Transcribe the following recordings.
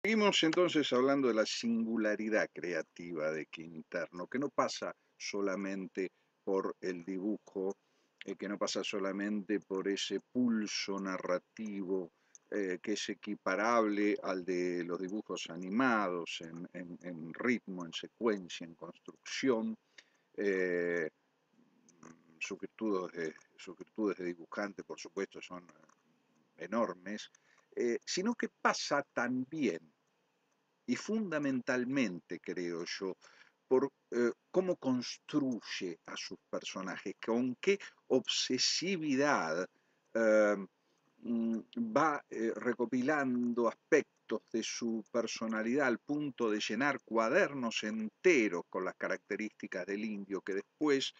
Seguimos entonces hablando de la singularidad creativa de Quinterno, que no pasa solamente por el dibujo, que no pasa solamente por ese pulso narrativo que es equiparable al de los dibujos animados en ritmo, en secuencia, en construcción. eh, sus virtudes de dibujante, por supuesto, son enormes, sino que pasa también y fundamentalmente, creo yo, por cómo construye a sus personajes, con qué obsesividad eh, va recopilando aspectos de su personalidad al punto de llenar cuadernos enteros con las características del indio que después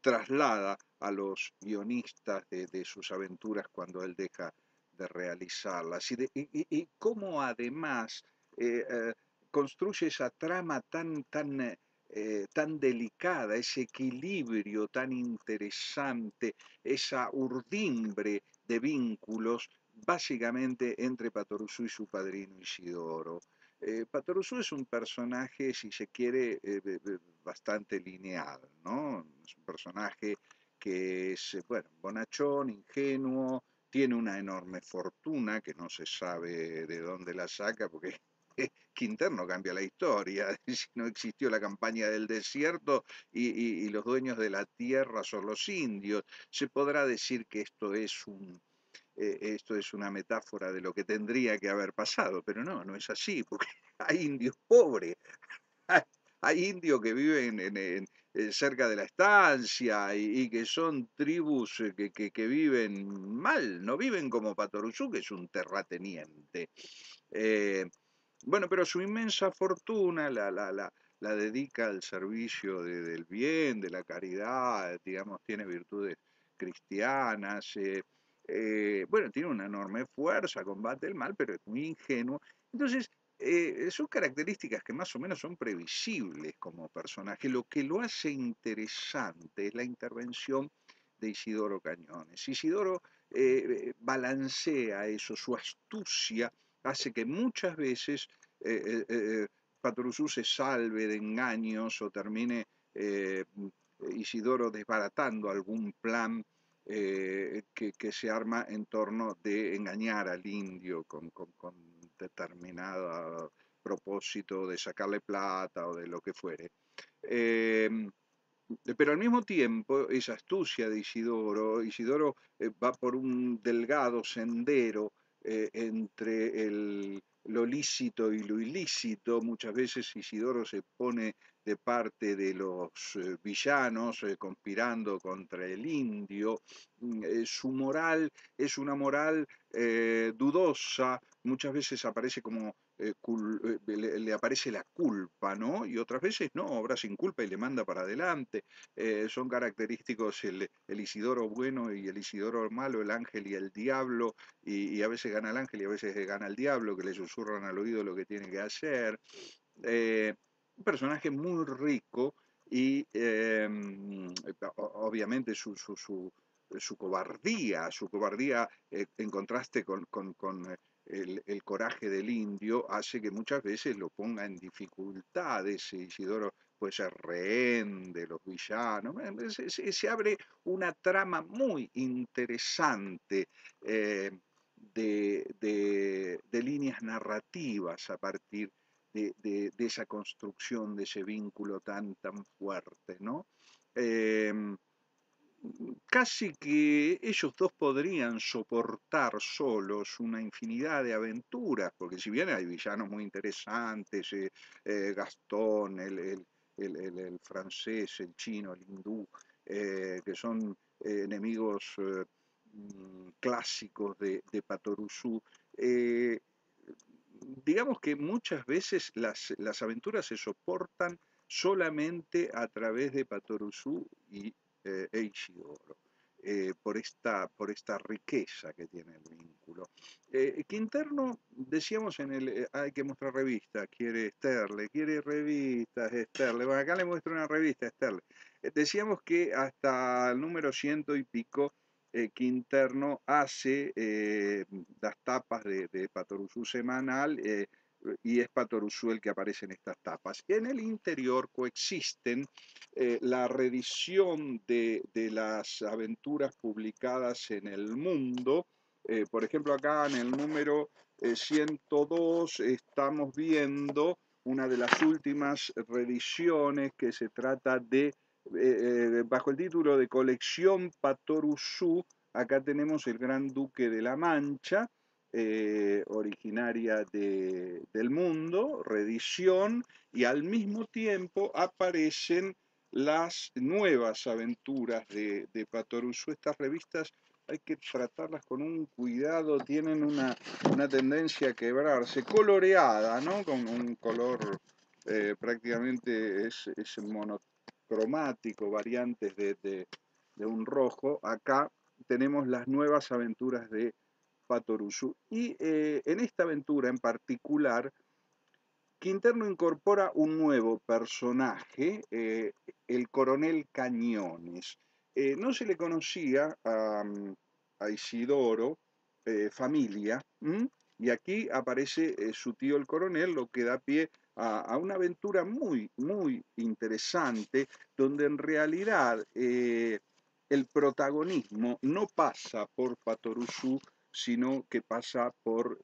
traslada a los guionistas de sus aventuras cuando él deja de realizarlas. Y cómo además eh, eh, construye esa trama tan delicada, ese equilibrio tan interesante, esa urdimbre de vínculos, básicamente entre Patoruzú y su padrino Isidoro. Patoruzú es un personaje, si se quiere, bastante lineal, ¿no? Es un personaje que es, bueno, bonachón, ingenuo, tiene una enorme fortuna que no se sabe de dónde la saca porque Quinterno cambia la historia. Si no existió la campaña del desierto y los dueños de la tierra son los indios, se podrá decir que esto es una metáfora de lo que tendría que haber pasado, pero no, no es así, porque hay indios pobres, hay, hay indios que viven cerca de la estancia y que son tribus que viven mal, no viven como Patoruzú, que es un terrateniente. Eh, bueno, pero su inmensa fortuna la dedica al servicio del bien, de la caridad, digamos, tiene virtudes cristianas, bueno, tiene una enorme fuerza, combate el mal, pero es muy ingenuo. Entonces, son características que más o menos son previsibles como personaje. Lo que lo hace interesante es la intervención de Isidoro Cañones. Isidoro balancea eso, su astucia hace que muchas veces eh, eh, eh, Patoruzú se salve de engaños o termine Isidoro desbaratando algún plan que se arma en torno de engañar al indio con determinado propósito de sacarle plata o de lo que fuere. Eh, pero al mismo tiempo, esa astucia de Isidoro va por un delgado sendero entre lo lícito y lo ilícito. Muchas veces Isidoro se pone de parte de los villanos conspirando contra el indio. Su moral es una moral dudosa, muchas veces aparece como le aparece la culpa, ¿no? Y otras veces no, obra sin culpa y le manda para adelante. Son característicos el Isidoro bueno y el Isidoro malo, el ángel y el diablo, y a veces gana el ángel y a veces gana el diablo, que le susurran al oído lo que tiene que hacer. Eh, un personaje muy rico y obviamente su cobardía en contraste con el coraje del indio hace que muchas veces lo ponga en dificultades. Isidoro puede ser rehén de los villanos. Se abre una trama muy interesante de líneas narrativas a partir de esa construcción, de ese vínculo tan fuerte, ¿no? Eh, Casi que ellos dos podrían soportar solos una infinidad de aventuras, porque si bien hay villanos muy interesantes, Gastón, el francés, el chino, el hindú, que son enemigos clásicos de Patoruzú, eh, digamos que muchas veces las aventuras se soportan solamente a través de Patoruzú e Isidoro, por esta riqueza que tiene el vínculo. Quinterno, decíamos hay que mostrar revistas, quiere Sterle, quiere revistas, Sterle, bueno, acá le muestro una revista, Sterle. Decíamos que hasta el número ciento y pico Quinterno hace las tapas de Patoruzú semanal, y es Patoruzú el que aparece en estas tapas. En el interior coexisten la reedición de las aventuras publicadas en el mundo. Por ejemplo, acá en el número 102 estamos viendo una de las últimas reediciones que se trata de, bajo el título de Colección Patoruzú. Acá tenemos el Gran Duque de la Mancha, originaria del mundo, reedición, y al mismo tiempo aparecen las nuevas aventuras de Patoruzú. Estas revistas hay que tratarlas con un cuidado, tienen una tendencia a quebrarse, coloreada, ¿no? Con un color prácticamente es monocromático, variantes de un rojo. Acá tenemos las nuevas aventuras de Patoruzú. Y en esta aventura en particular, Quinterno incorpora un nuevo personaje, el coronel Cañones. No se le conocía a Isidoro, familia, y aquí aparece su tío el coronel, lo que da pie a una aventura muy, muy interesante, donde en realidad el protagonismo no pasa por Patoruzú, sino que pasa por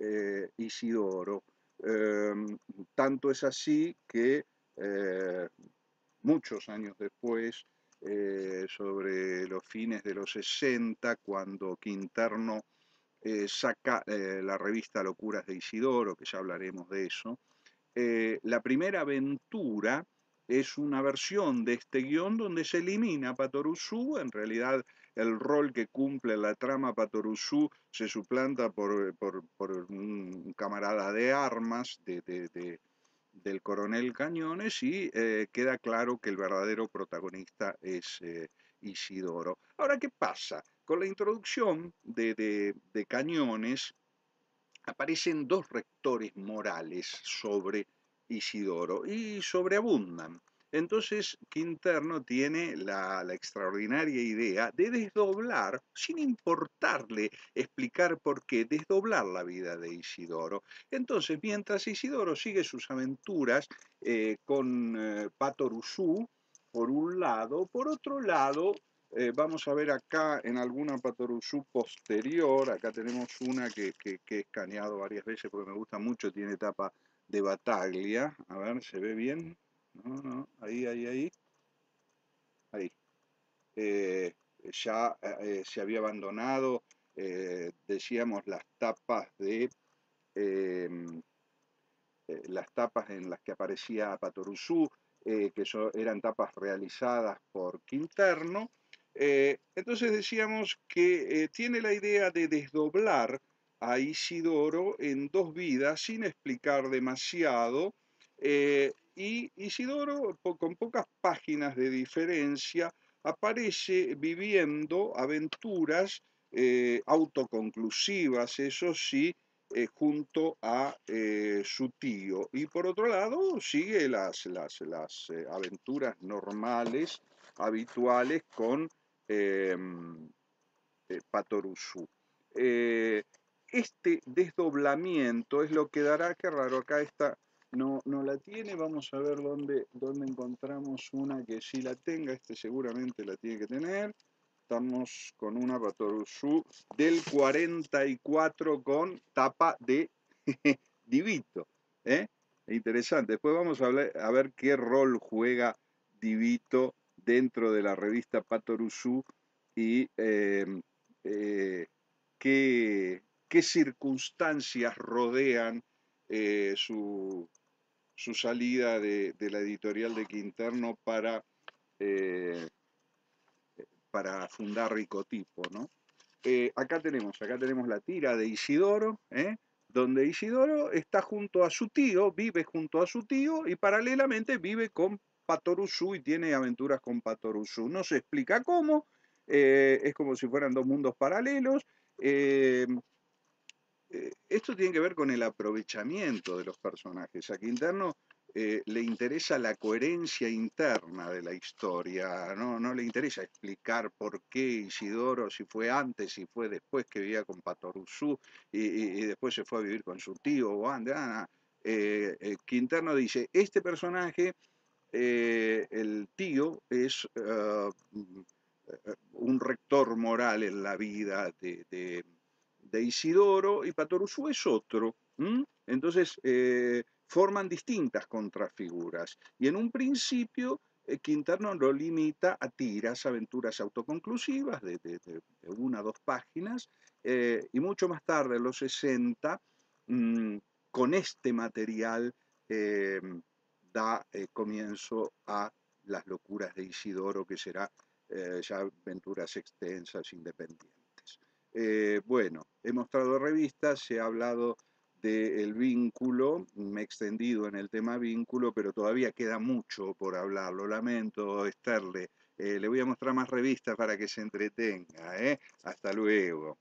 Isidoro. Eh, Tanto es así que muchos años después, sobre los fines de los 60, cuando Quinterno saca la revista Locuras de Isidoro, que ya hablaremos de eso, la primera aventura es una versión de este guión donde se elimina a Patoruzú. En realidad el rol que cumple la trama Patoruzú se suplanta por un camarada de armas del coronel Cañones, y queda claro que el verdadero protagonista es Isidoro. Ahora, ¿qué pasa? Con la introducción de Cañones aparecen dos rectores morales sobre Isidoro y sobreabundan. Entonces Quinterno tiene la extraordinaria idea de desdoblar, sin importarle explicar por qué, desdoblar la vida de Isidoro. Entonces, mientras Isidoro sigue sus aventuras con Patoruzú, por un lado, por otro lado, vamos a ver acá en alguna Patoruzú posterior, acá tenemos una que he escaneado varias veces porque me gusta mucho, tiene tapa de Bataglia. A ver, ¿se ve bien? No, ahí. Ya se había abandonado, decíamos, eh, las tapas en las que aparecía Patoruzú, eran tapas realizadas por Quinterno. Entonces decíamos que tiene la idea de desdoblar a Isidoro en dos vidas sin explicar demasiado, y Isidoro, con pocas páginas de diferencia, aparece viviendo aventuras autoconclusivas, eso sí, junto a su tío. Y por otro lado, sigue las aventuras normales, habituales con eh, Patoruzú. Este desdoblamiento es lo que dará, qué raro, acá está, no la tiene, vamos a ver dónde encontramos una que sí la tenga, este seguramente la tiene que tener. Estamos con una Patoruzú del 44 con tapa de Divito. ¿eh? Interesante. Después vamos a ver qué rol juega Divito dentro de la revista Patoruzú y eh, qué circunstancias rodean su salida de la editorial de Quinterno eh, para fundar Ricotipo, ¿no? Acá tenemos la tira de Isidoro, donde Isidoro está junto a su tío, vive junto a su tío y paralelamente vive con Patoruzú y tiene aventuras con Patoruzú. No se explica cómo, es como si fueran dos mundos paralelos. Eh, Esto tiene que ver con el aprovechamiento de los personajes. A Quinterno le interesa la coherencia interna de la historia, no le interesa explicar por qué Isidoro, si fue antes, si fue después que vivía con Patoruzú y después se fue a vivir con su tío o antes. Quinterno dice, este personaje, el tío, es un rector moral en la vida de Isidoro, y Patoruzú es otro. Entonces, forman distintas contrafiguras. Y en un principio, Quinterno lo limita a tiras, aventuras autoconclusivas de una o dos páginas, y mucho más tarde, en los 60, con este material, da comienzo a Las locuras de Isidoro, que será ya aventuras extensas, independientes. Bueno, he mostrado revistas, se ha hablado del vínculo, me he extendido en el tema vínculo, pero todavía queda mucho por hablar, lo lamento, Esterle. Le voy a mostrar más revistas para que se entretenga. Hasta luego.